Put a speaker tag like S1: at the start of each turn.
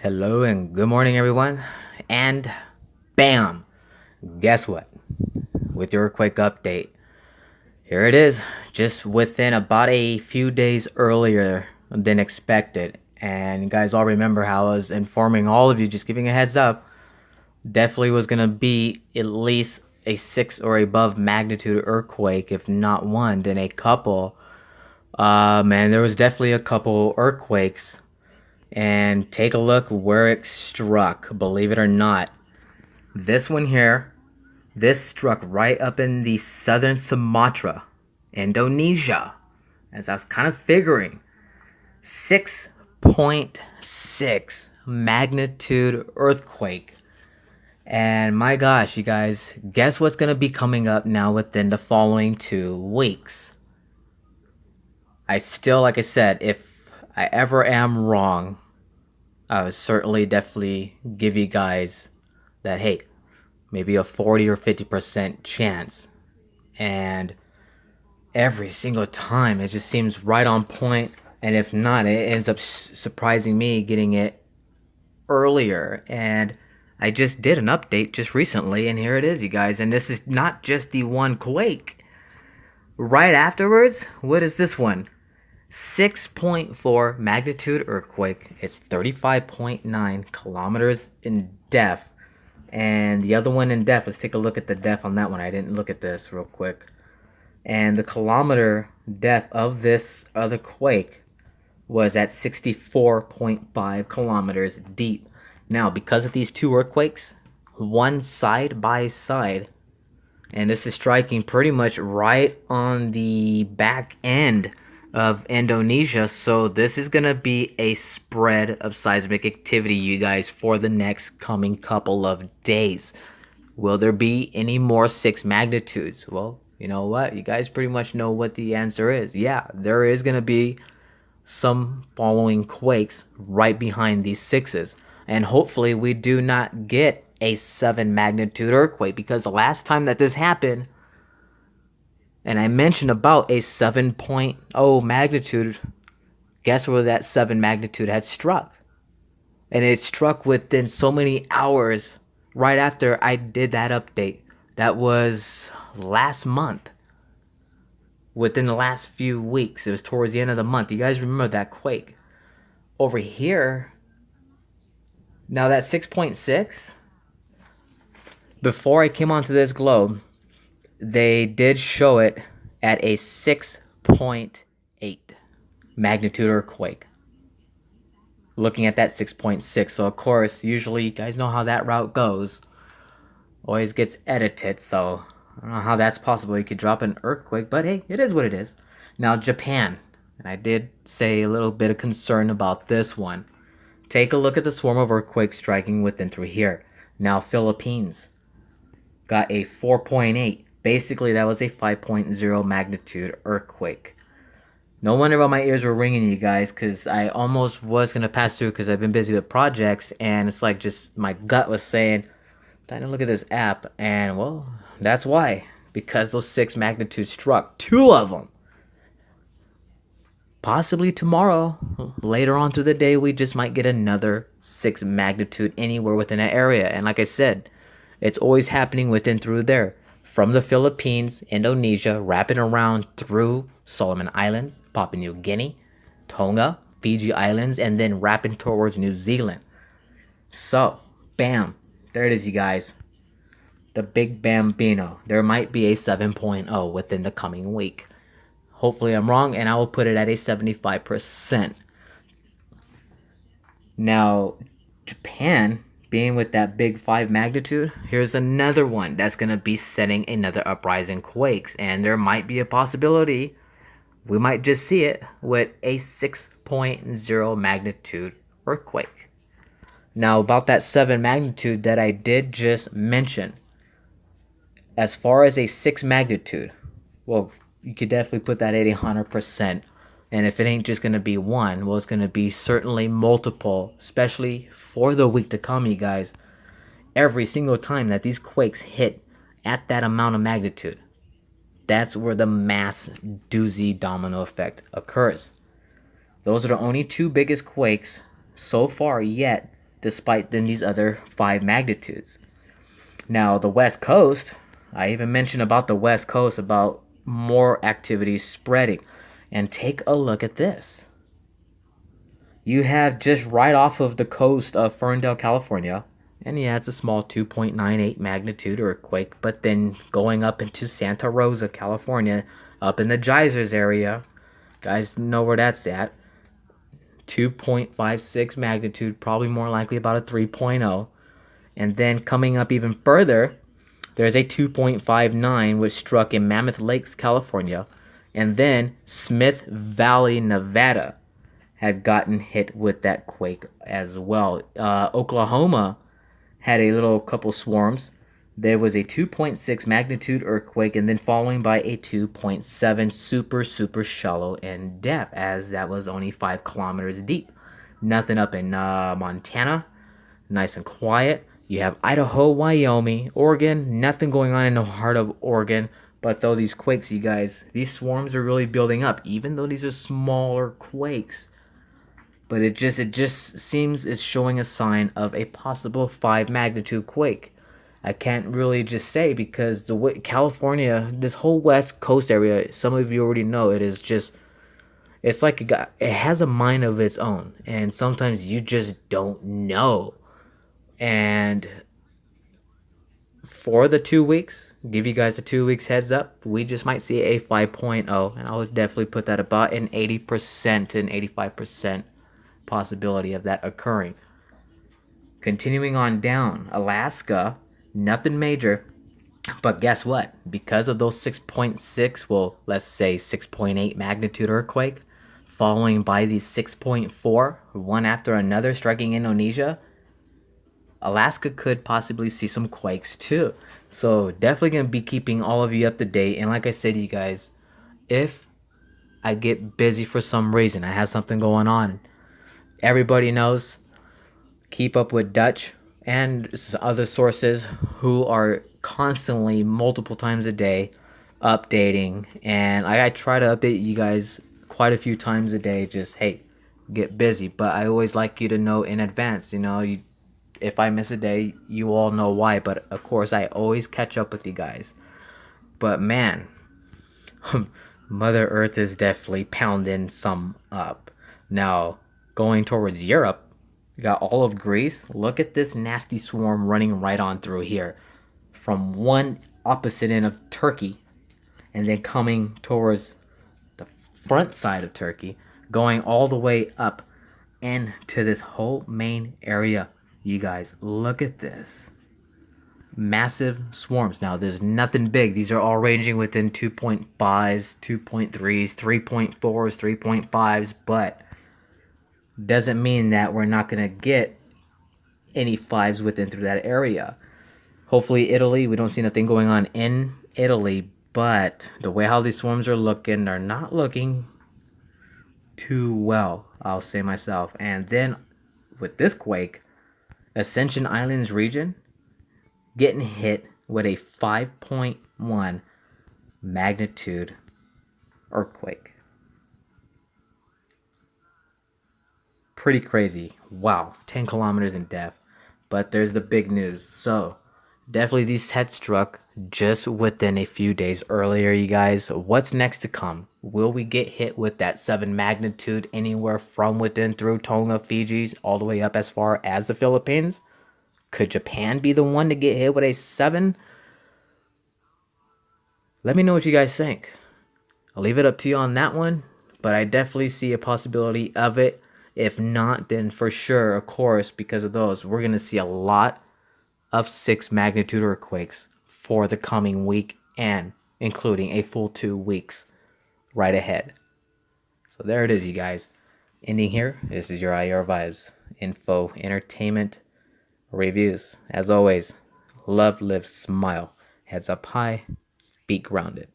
S1: Hello and good morning, everyone. And bam! Guess what? With your quick update, here it is, just within about a few days earlier than expected. And you guys all remember how I was informing all of you, just giving a heads up, definitely was gonna be at least a 6 or above magnitude earthquake, if not one, then a couple. And there was definitely a couple earthquakes, and take a look where it struck. Believe it or not, this one here, this struck right up in the southern Sumatra, Indonesia. As I was kind of figuring, 6.6 magnitude earthquake. And my gosh, you guys, guess what's going to be coming up now within the following 2 weeks? I still, like I said, if I ever am wrong, I would certainly definitely give you guys that, hey, maybe a 40 or 50% chance. And every single time, it just seems right on point. And if not, it ends up surprising me getting it earlier. And I just did an update just recently, and here it is, you guys. And this is not just the one quake. Right afterwards, what is this one? 6.4 magnitude earthquake. It's 35.9 kilometers in depth. And the other one in depth, let's take a look at the depth on that one. I didn't look at this real quick. And the kilometer depth of this other quake was at 64.5 kilometers deep. Now, because of these two earthquakes, one side by side, and this is striking pretty much right on the back end of Indonesia, so this is gonna be a spread of seismic activity, you guys, for the next coming couple of days. Will there be any more 6 magnitudes? Well, you know what? You guys pretty much know what the answer is. Yeah, there is gonna be some following quakes right behind these 6s, and hopefully we do not get a 7 magnitude earthquake, because the last time that this happened, and I mentioned about a 7.0 magnitude, guess where that 7 magnitude had struck? And it struck within so many hours right after I did that update. That was last month. Within the last few weeks. It was towards the end of the month. You guys remember that quake? Over here, now that 6.6, before I came onto this globe, they did show it at a 6.8 magnitude earthquake. Looking at that 6.6. So, of course, usually you guys know how that route goes. Always gets edited. So, I don't know how that's possible. You could drop an earthquake, but hey, it is what it is. Now, Japan. And I did say a little bit of concern about this one. Take a look at the swarm of earthquakes striking within through here. Now, Philippines got a 4.8. Basically, that was a 5.0 magnitude earthquake. No wonder why my ears were ringing, you guys, because I almost was going to pass through because I've been busy with projects, and it's like just my gut was saying, time to look at this app, and well, that's why. Because those 6 magnitudes struck. 2 of them. Possibly tomorrow, later on through the day, we just might get another 6 magnitude anywhere within that area. And like I said, it's always happening within through there. From the Philippines, Indonesia, wrapping around through Solomon Islands, Papua New Guinea, Tonga, Fiji Islands, and then wrapping towards New Zealand. So, bam. There it is, you guys. The Big Bambino. There might be a 7.0 within the coming week. Hopefully I'm wrong, and I will put it at a 75%. Now, Japan, being with that big 5 magnitude, here's another one that's going to be setting another uprising quakes. And there might be a possibility we might just see it with a 6.0 magnitude earthquake. Now, about that 7 magnitude that I did just mention, as far as a 6 magnitude, well, you could definitely put that at 100%. And if it ain't just going to be one, well, it's going to be certainly multiple, especially for the week to come, you guys. Every single time that these quakes hit at that amount of magnitude, that's where the mass doozy domino effect occurs. Those are the only 2 biggest quakes so far yet despite then these other 5 magnitudes. Now, the West Coast, I even mentioned about the West Coast, about more activity spreading. And take a look at this. You have just right off of the coast of Ferndale, California, and yeah, it's a small 2.98 magnitude earthquake, but then going up into Santa Rosa, California, up in the geysers area, guys know where that's at. 2.56 magnitude, probably more likely about a 3.0. And then coming up even further, there's a 2.59 which struck in Mammoth Lakes, California. And then Smith Valley, Nevada had gotten hit with that quake as well. Oklahoma had a little couple swarms. There was a 2.6 magnitude earthquake, and then following by a 2.7 super shallow in depth, as that was only 5 kilometers deep. Nothing up in Montana, nice and quiet. You have Idaho, Wyoming, Oregon, nothing going on in the heart of Oregon. But though these quakes, you guys, these swarms are really building up, even though these are smaller quakes. But it just seems it's showing a sign of a possible 5 magnitude quake. I can't really just say because the way California, this whole West Coast area, some of you already know it is just, it's like it has a mind of its own, and sometimes you just don't know. And for the 2 weeks, give you guys a 2 weeks heads up, we just might see a 5.0, and I would definitely put that about an 80% to an 85% possibility of that occurring. Continuing on down, Alaska, nothing major, but guess what? Because of those 6.6, well, let's say 6.8 magnitude earthquake, following by the 6.4, one after another striking Indonesia, Alaska could possibly see some quakes too. So definitely going to be keeping all of you up to date. And like I said, you guys, if I get busy for some reason, I have something going on, everybody knows, keep up with Dutch and other sources who are constantly multiple times a day updating. And I try to update you guys quite a few times a day. Just, hey, get busy. But I always like you to know in advance, if I miss a day, you all know why. But of course, I always catch up with you guys. But man, Mother Earth is definitely pounding some up. Now, going towards Europe, you got all of Greece. Look at this nasty swarm running right on through here from one opposite end of Turkey, and then coming towards the front side of Turkey, going all the way up into this whole main area. You guys, look at this. Massive swarms. Now, there's nothing big. These are all ranging within 2.5s, 2.3s, 3.4s, 3.5s, but doesn't mean that we're not going to get any 5s within through that area. Hopefully, Italy, we don't see nothing going on in Italy, but the way how these swarms are looking, they're not looking too well, I'll say myself. And then with this quake, Ascension Islands region getting hit with a 5.1 magnitude earthquake. Pretty crazy. Wow, 10 kilometers in depth. But there's the big news. So, definitely these had struck just within a few days earlier, you guys. What's next to come? Will we get hit with that 7 magnitude anywhere from within through Tonga, Fiji's, all the way up as far as the Philippines? Could Japan be the one to get hit with a 7? Let me know what you guys think. I'll leave it up to you on that one, but I definitely see a possibility of it. If not, then for sure, of course, because of those, we're going to see a lot of 6 magnitude earthquakes for the coming week and including a full 2 weeks right ahead. So there it is, you guys. Ending here. This is your IR Vibes info, entertainment, reviews. As always, love, live, smile. Heads up high, feet grounded.